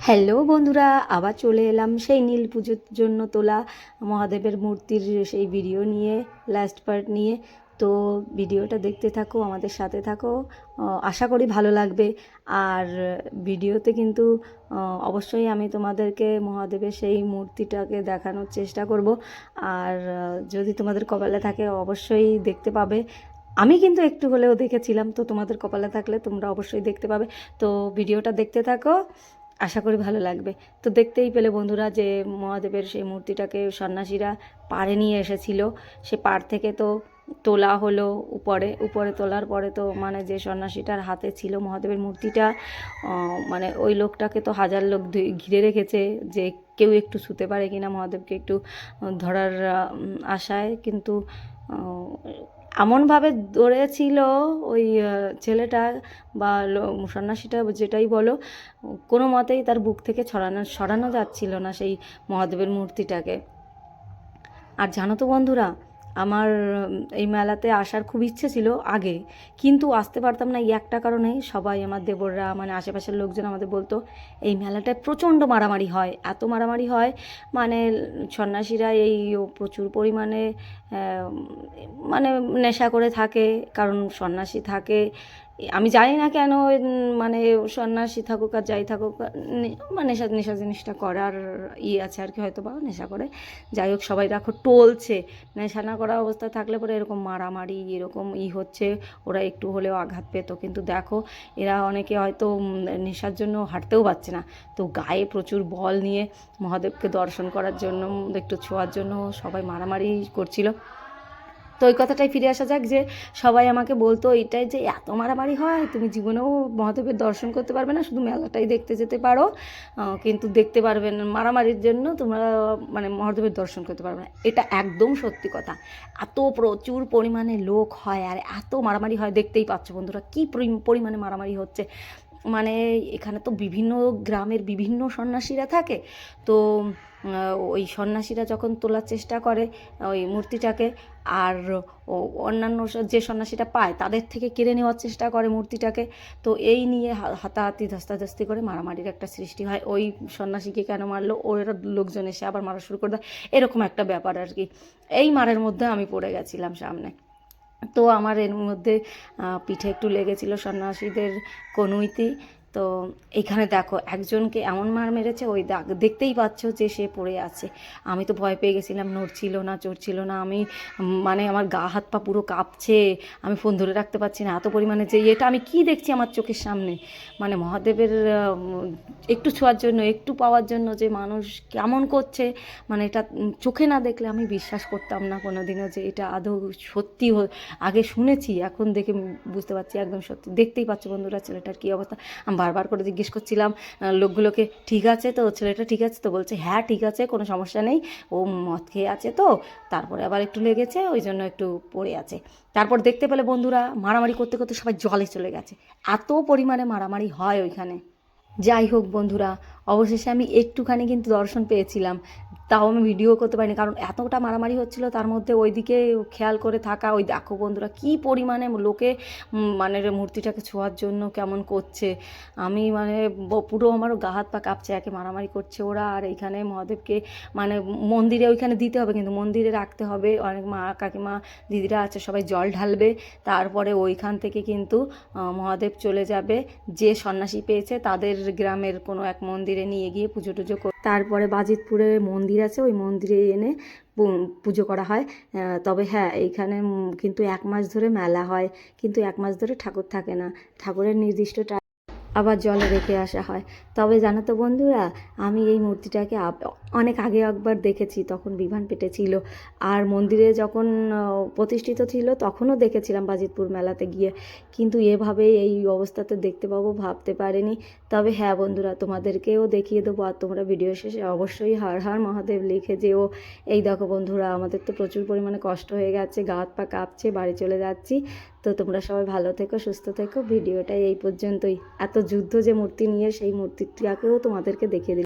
Hello বন্ধুরা, আবার চলে এলাম সেই নীল পুজোর জন্য তোলা মহাদেবের মূর্তির সেই ভিডিও নিয়ে, লাস্ট পার্ট নিয়ে। তো ভিডিওটা দেখতে থাকো, আমাদের সাথে থাকো, আশা করি ভালো লাগবে। আর ভিডিওতে কিন্তু অবশ্যই আমি তোমাদেরকে মহাদেবের সেই মূর্তিটাকে দেখানোর চেষ্টা করব। আর যদি তোমাদের কপালে থাকে অবশ্যই দেখতে পাবে। আমি কিন্তু একটু হলেও দেখেছিলাম, তো তোমাদের কপালে থাকলে তোমরা অবশ্যই দেখতে পাবে। তো ভিডিওটা দেখতে থাকো, আশা করি ভালো লাগবে। তো দেখতেই পেলে বন্ধুরা যে মহাদেবের সেই মূর্তিটাকে সন্ন্যাসীরা পাড়ে নিয়ে এসেছিল। সে পাড় থেকে তো তোলা হলো উপরে, উপরে তোলার পরে তো মানে যে সন্ন্যাসীটার হাতে ছিল মহাদেবের মূর্তিটা, মানে ওই লোকটাকে তো হাজার লোক ঘিরে রেখেছে যে কেউ একটু ছুতে পারে কিনা মহাদেবকে একটু ধরার আশায়। কিন্তু এমনভাবে ধরেছিল ওই ছেলেটা বা সন্ন্যাসীটা, যেটাই বলো, কোনো মতেই তার বুক থেকে সরানো যাচ্ছিল না সেই মহাদেবের মূর্তিটাকে। আর জানো তো বন্ধুরা, আমার এই মেলাতে আসার খুব ইচ্ছে ছিল আগে, কিন্তু আসতে পারতাম না এই একটা কারণে। সবাই আমার দেবররা, মানে আশেপাশের লোকজন আমাদের বলতো এই মেলাটায় প্রচণ্ড মারামারি হয়, এত মারামারি হয়, মানে সন্ন্যাসীরা এই প্রচুর পরিমাণে মানে নেশা করে থাকে। কারণ সন্ন্যাসী থাকে, আমি জানি না কেন, মানে সন্ন্যাসী থাকুক আর যাই থাকুক, মানে নেশা নেশা জিনিসটা করার আছে আর কি, হয়তো বা নেশা করে। যাই হোক, সবাই দেখো টলছে, নেশা না করা অবস্থা থাকলে পরে এরকম মারামারি এরকম হচ্ছে, ওরা একটু হলেও আঘাত পেত। কিন্তু দেখো এরা অনেকে হয়তো নেশার জন্য হাঁটতেও পারছে না, তো গায়ে প্রচুর বল নিয়ে মহাদেবকে দর্শন করার জন্য, একটু ছোঁয়ার জন্য সবাই মারামারি করছিল। তো ওই কথাটাই ফিরে আসা যাক, যে সবাই আমাকে বলতো এইটাই, যে এত মারামারি হয়, তুমি জীবনেও মহাদেবের দর্শন করতে পারবে না, শুধু মেলাটাই দেখতে যেতে পারো, কিন্তু দেখতে পারবে না, মারামারির জন্য তোমরা মানে মহাদেবের দর্শন করতে পারবে না। এটা একদম সত্যি কথা। এত প্রচুর পরিমাণে লোক হয় আর এত মারামারি হয়, দেখতেই পাচ্ছ বন্ধুরা কী পরিমাণে মারামারি হচ্ছে। মানে এখানে তো বিভিন্ন গ্রামের বিভিন্ন সন্ন্যাসীরা থাকে। তো ওই সন্ন্যাসীরা যখন তোলার চেষ্টা করে ওই মূর্তিটাকে, আর অন্যান্য যে সন্ন্যাসীটা পায় তাদের থেকে কেড়ে নেওয়ার চেষ্টা করে মূর্তিটাকে। তো এই নিয়ে হাতাহাতি ধস্তাধস্তি করে মারামারির একটা সৃষ্টি হয়। ওই সন্ন্যাসীকে কেন মারলো, ওর লোকজন এসে আবার মারা শুরু করে দেয়, এরকম একটা ব্যাপার আর কি। এই মারের মধ্যে আমি পড়ে গেছিলাম সামনে। তো আমার এর মধ্যে পিঠে একটু লেগেছিল সন্ন্যাসীদের কনুইতে। তো এখানে দেখো একজনকে এমন মার মেরেছে, ওই দাগ দেখতেই পাচ্ছ যে সে পড়ে আছে। আমি তো ভয় পেয়ে গেছিলাম, নড়ছিল না চড়ছিল না। আমি মানে আমার গা হাত পা পুরো কাঁপছে, আমি ফোন ধরে রাখতে পারছি না, এত পরিমাণে যে এটা আমি কি দেখছি আমার চোখের সামনে। মানে মহাদেবের একটু ছোঁয়ার জন্য, একটু পাওয়ার জন্য যে মানুষ কেমন করছে, মানে এটা চোখে না দেখলে আমি বিশ্বাস করতাম না কোনোদিনও যে এটা আদৌ সত্যি। আগে শুনেছি, এখন দেখে বুঝতে পারছি একদম সত্যি। দেখতেই পাচ্ছ বন্ধুরা ছেলেটার কী অবস্থা। আমি বারবার করে জিজ্ঞেস করছিলাম লোকগুলোকে, ঠিক আছে তো, ছেলেটা ঠিক আছে তো? বলছে হ্যাঁ ঠিক আছে, কোনো সমস্যা নেই, ও মদ খেয়ে আছে তো, তারপরে আবার একটু লেগেছে, ওই জন্য একটু পড়ে আছে। তারপর দেখতে পেলে বন্ধুরা মারামারি করতে করতে সবাই জলে চলে গেছে, এত পরিমাণে মারামারি হয় ওইখানে। যাই হোক বন্ধুরা, অবশেষে আমি একটুখানি কিন্তু দর্শন পেয়েছিলাম, তাও আমি ভিডিও করতে পারিনি, কারণ এতটা মারামারি হচ্ছিল। তার মধ্যে ওইদিকে খেয়াল করে থাকা, ওই দেখো বন্ধুরা কী পরিমাণে লোকে মানে মূর্তিটাকে ছোঁয়ার জন্য কেমন করছে। আমি মানে পুরো আমার গা হাত পা কাঁপছে, একে মারামারি করছে ওরা। আর এইখানে মহাদেবকে মানে মন্দিরে ওইখানে দিতে হবে, কিন্তু মন্দিরে রাখতে হবে, অনেক মা কাকিমা দিদিরা আছে, সবাই জল ঢালবে। তারপরে ওইখান থেকে কিন্তু মহাদেব চলে যাবে, যে সন্ন্যাসী পেয়েছে তাদের গ্রামের কোনো এক মন্দিরে নিয়ে গিয়ে পুজো টুজো করে, তারপরে বাজিতপুরে মন্দির আছে, ওই মন্দিরে এনে পুজো করা হয়। তবে হ্যাঁ, এইখানে কিন্তু 1 মাস ধরে মেলা হয়, কিন্তু 1 মাস ধরে ঠাকুর থাকে না, ঠাকুরের নির্দিষ্ট আবার জলে রেখে আসা হয়। তবে জানো তো বন্ধুরা, আমি এই মূর্তিটাকে অনেক আগে একবার দেখেছি, তখন বিভান পেটে ছিল। আর মন্দিরে যখন প্রতিষ্ঠিত ছিল তখনও দেখেছিলাম বাজিতপুর মেলাতে গিয়ে, কিন্তু এভাবে এই অবস্থাতে দেখতে পাবো ভাবতে পারিনি। তবে হ্যাঁ বন্ধুরা, তোমাদেরকেও দেখিয়ে দেবো, আর তোমরা ভিডিও শেষে অবশ্যই হর হর মহাদেব লিখে যেও। এই দেখো বন্ধুরা, আমাদের তো প্রচুর পরিমাণে কষ্ট হয়ে গেছে, গা হাত পা কাঁপছে, বাড়ি চলে যাচ্ছি। তো তোমরা সবাই ভালো থেকো, সুস্থ থেকো। ভিডিওটাই এই পর্যন্তই। এত যুদ্ধ যে মূর্তি নিয়ে, সেই মূর্তিটাকেও তোমাদেরকে দেখিয়ে দিলাম।